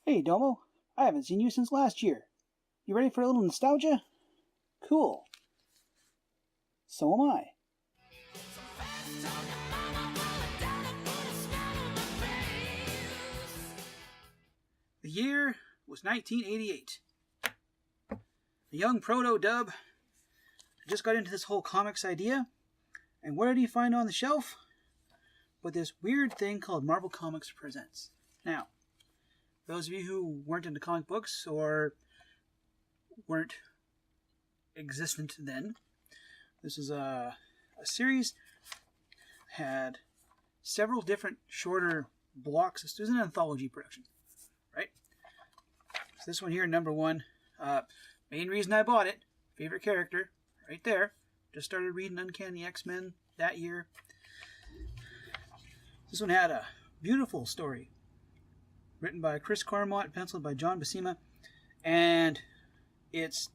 Hey, Domo. I haven't seen you since last year. You ready for a little nostalgia? Cool. So am I. The year was 1988. A young proto-dub just got into this whole comics idea, and what did he find on the shelf? But this weird thing called Marvel Comics Presents. Now, those of you who weren't into comic books or weren't existent then, this is a series had several different shorter blocks. This was an anthology production, right? So this one here, number one, main reason I bought it, favorite character, right there. Just started reading Uncanny X-Men that year. This one had a beautiful story written by Chris Claremont, penciled by John Buscema, and it's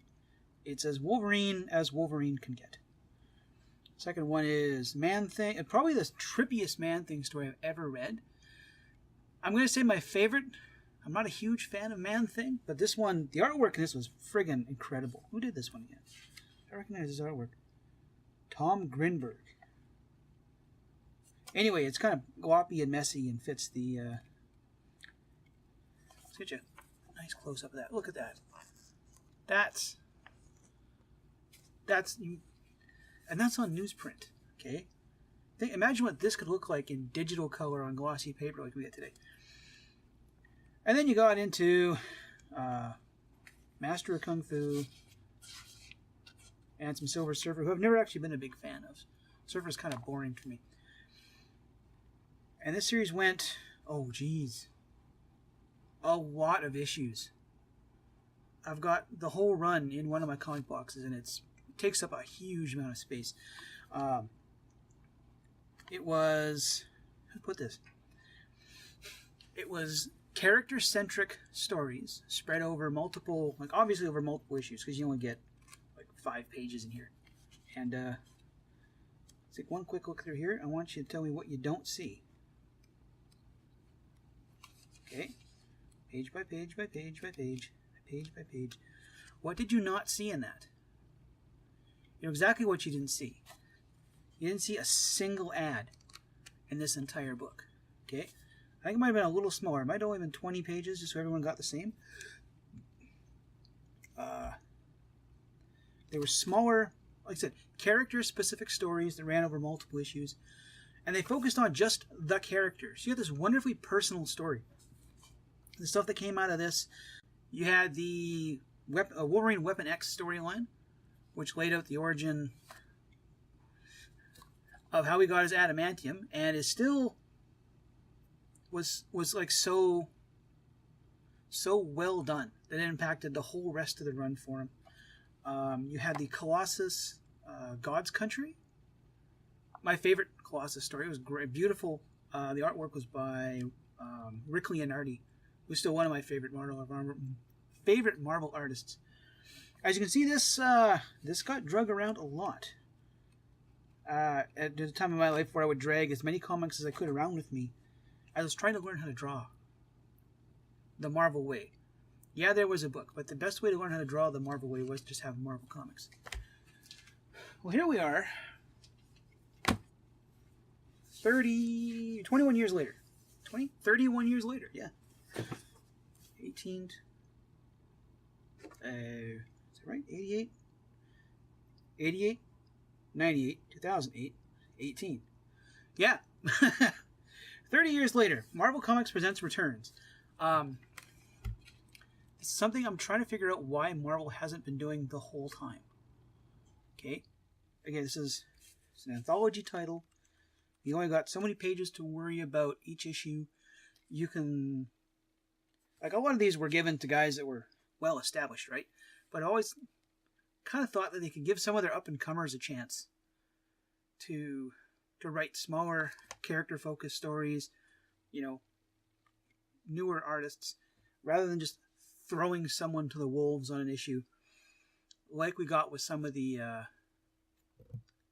as Wolverine can get. Second one is Man-Thing, and probably the trippiest Man-Thing story I've ever read. I'm going to say my favorite. I'm not a huge fan of Man-Thing, but this one, the artwork in this was friggin' incredible. Who did this one again? I recognize his artwork. Tom Grinberg. Anyway, it's kind of gloppy and messy and fits the... Let's get you a nice close-up of that. Look at that. That's on newsprint, okay? Imagine what this could look like in digital color on glossy paper like we get today. And then you got into Master of Kung Fu and some Silver Surfer, who I've never actually been a big fan of. Surfer's kind of boring for me. And this series went, oh geez, a lot of issues. I've got the whole run in one of my comic boxes, and it takes up a huge amount of space. It was, how to put this? It was character-centric stories spread over multiple, obviously over multiple issues, because you only get 5 pages in here. And let's take one quick look through here. I want you to tell me what you don't see. Okay, page by page by page by page, page by page. What did you not see in that? You know exactly what you didn't see. You didn't see a single ad in this entire book. Okay, I think it might have been a little smaller. It might have only been 20 pages, just so everyone got the same. They were smaller, like I said, character-specific stories that ran over multiple issues, and they focused on just the characters. You had this wonderfully personal story. The stuff that came out of this, you had the Wolverine Weapon X storyline, which laid out the origin of how he got his adamantium, and is still was like so well done that it impacted the whole rest of the run for him. You had the Colossus God's Country. My favorite Colossus story. It was great, beautiful. The artwork was by Rick Leonardi, who's still one of my favorite Marvel artists. As you can see, this got drug around a lot. At the time of my life where I would drag as many comics as I could around with me, I was trying to learn how to draw the Marvel way. Yeah, there was a book, but the best way to learn how to draw the Marvel way was to just have Marvel comics. Well, here we are, 21 years later. 31 years later, yeah. 18, is that right? 88? 88, 98, 2008, 18. Yeah. 30 years later, Marvel Comics Presents returns. This is something I'm trying to figure out why Marvel hasn't been doing the whole time. Okay? Again, it's an anthology title. You only got so many pages to worry about each issue. You can... a lot of these were given to guys that were well established, right? But I always kind of thought that they could give some of their up-and-comers a chance to write smaller, character-focused stories, newer artists, rather than just throwing someone to the wolves on an issue, like we got with some of the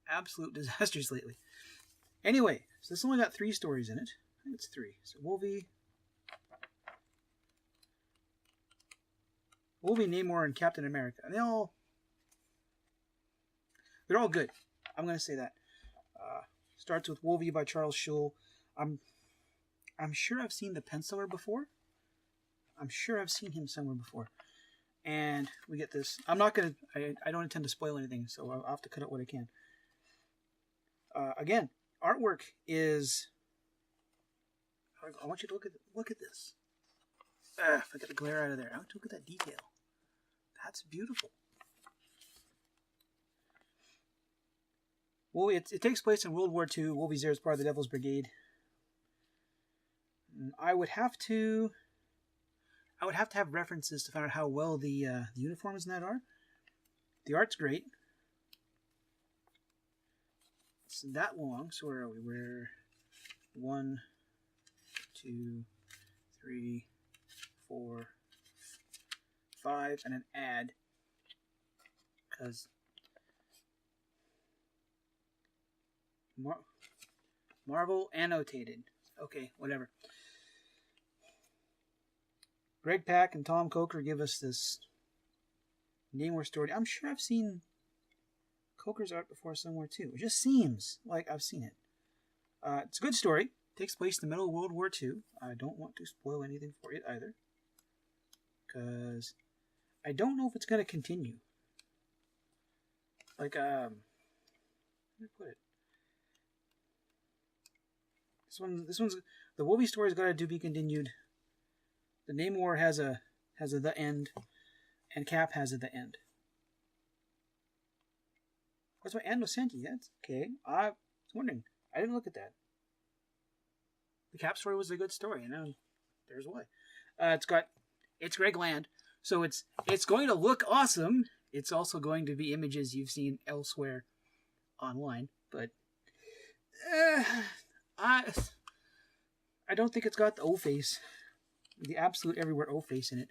absolute disasters lately. Anyway, so this only got 3 stories in it. I think it's 3. So Wolvie, Wolverine, Namor, and Captain America. And they're all good. I'm gonna say that. Starts with Wolvie by Charles Schul. I'm sure I've seen the penciler before. I'm sure I've seen him somewhere before. And we get this. I don't intend to spoil anything, so I'll have to cut out what I can. Again, artwork is. I want you to look at this. If I get the glare out of there, I want to look at that detail. That's beautiful. Well, it takes place in World War II. Wolvie's there as part of the Devil's Brigade. I would have to have references to find out how well the uniforms in that are. The art's great. It's that long. So where are we? We're 1, 2, 3, 4, 5, and an add. Because Marvel annotated. Okay, whatever. Greg Pak and Tom Coker give us this Namor story. I'm sure I've seen Coker's art before somewhere too. It just seems like I've seen it. It's a good story. It takes place in the middle of World War II. I don't want to spoil anything for it either, because I don't know if it's going to continue. Like, where did I put it? This one's the Wolvie story's got to be continued. The Namor has a the end, and Cap has a the end. That's why Anno-Senti. That's okay. I was wondering. I didn't look at that. The Cap story was a good story, and there's why. It's Greg Land, so it's going to look awesome. It's also going to be images you've seen elsewhere online, but I don't think it's got the O-face, the absolute everywhere O-face in it.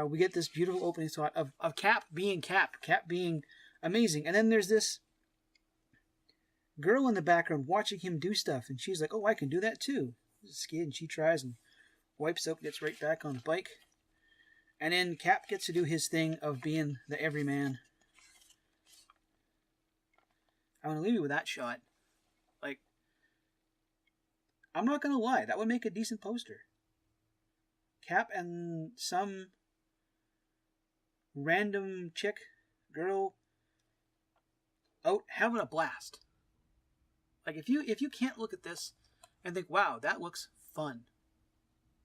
We get this beautiful opening shot of Cap being amazing, and then there's this girl in the background watching him do stuff, and she's like, "Oh, I can do that too." This kid, and she tries and wipes up, gets right back on the bike, and then Cap gets to do his thing of being the everyman. I'm gonna leave you with that shot. Like, I'm not gonna lie, that would make a decent poster. Cap and some random chick, girl, out having a blast. Like, if you can't look at this and think, wow, that looks fun,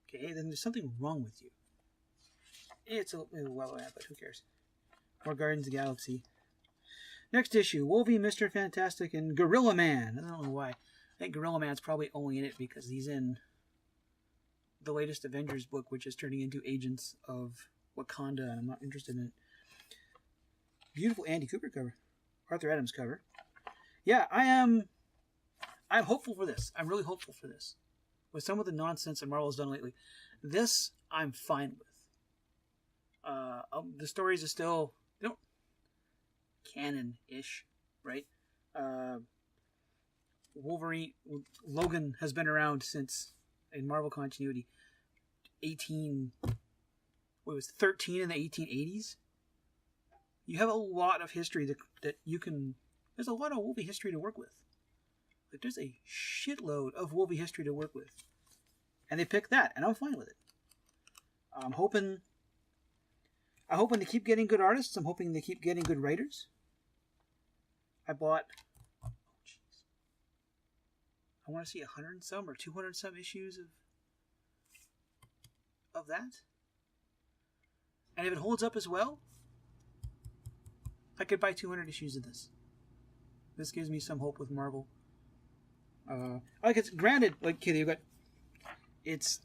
okay, then there's something wrong with you. It's a well, but who cares? More Guardians of the Galaxy. Next issue, Wolvie, Mr. Fantastic, and Gorilla Man. I don't know why. I think Gorilla Man's probably only in it because he's in the latest Avengers book, which is turning into Agents of Wakanda, and I'm not interested in it. Beautiful Andy Cooper cover. Arthur Adams cover. Yeah, I'm hopeful for this. I'm really hopeful for this. With some of the nonsense that Marvel's done lately, this I'm fine with. The stories are still canon-ish, right? Logan has been around since, in Marvel continuity, 13 in the 1880s. You have a lot of history that you can. There's a lot of Wolvie history to work with. Like, there's a shitload of Wolvie history to work with, and they picked that, and I'm fine with it. I'm hoping to keep getting good artists. I'm hoping they keep getting good writers. I want to see 100 and some or 200 and some issues of that. And if it holds up as well, I could buy 200 issues of this. This gives me some hope with Marvel. Like, it's granted, like, okay, you got, it's.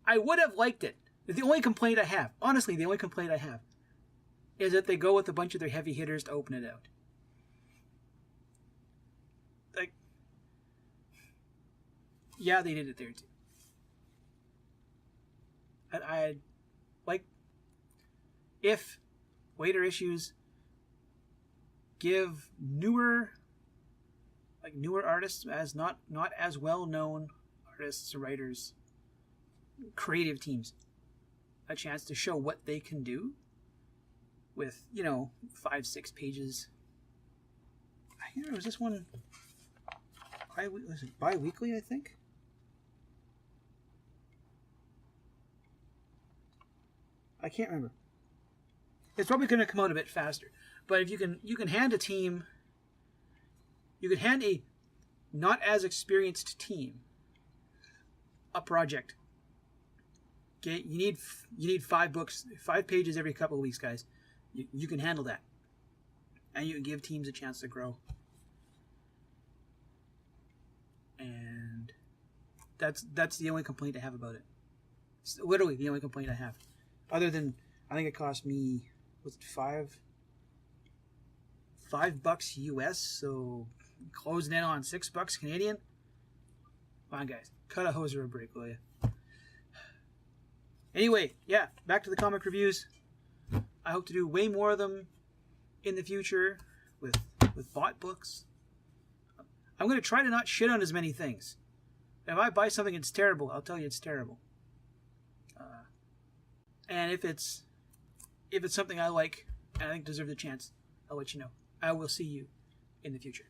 I would have liked it. The only complaint I have, honestly, is that they go with a bunch of their heavy hitters to open it out. Like, yeah, they did it there too. I like if later issues give newer artists, as not as well known artists or writers, creative teams. a chance to show what they can do with, 5-6 pages. I can't remember, was this one was it bi-weekly, I think? I can't remember. It's probably going to come out a bit faster. But if you can hand a team, you can hand a not as experienced team a project. Okay, you need 5 books, 5 pages every couple of weeks, guys. You can handle that, and you can give teams a chance to grow. And that's the only complaint I have about it. It's literally the only complaint I have, other than I think it cost me, was it $5 US, so closing in on $6 Canadian. Come on, guys, cut a hose or a break, will you? Anyway, yeah, back to the comic reviews. I hope to do way more of them in the future with bought books. I'm going to try to not shit on as many things. If I buy something and it's terrible, I'll tell you it's terrible. And if it's something I like and I think deserves a chance, I'll let you know. I will see you in the future.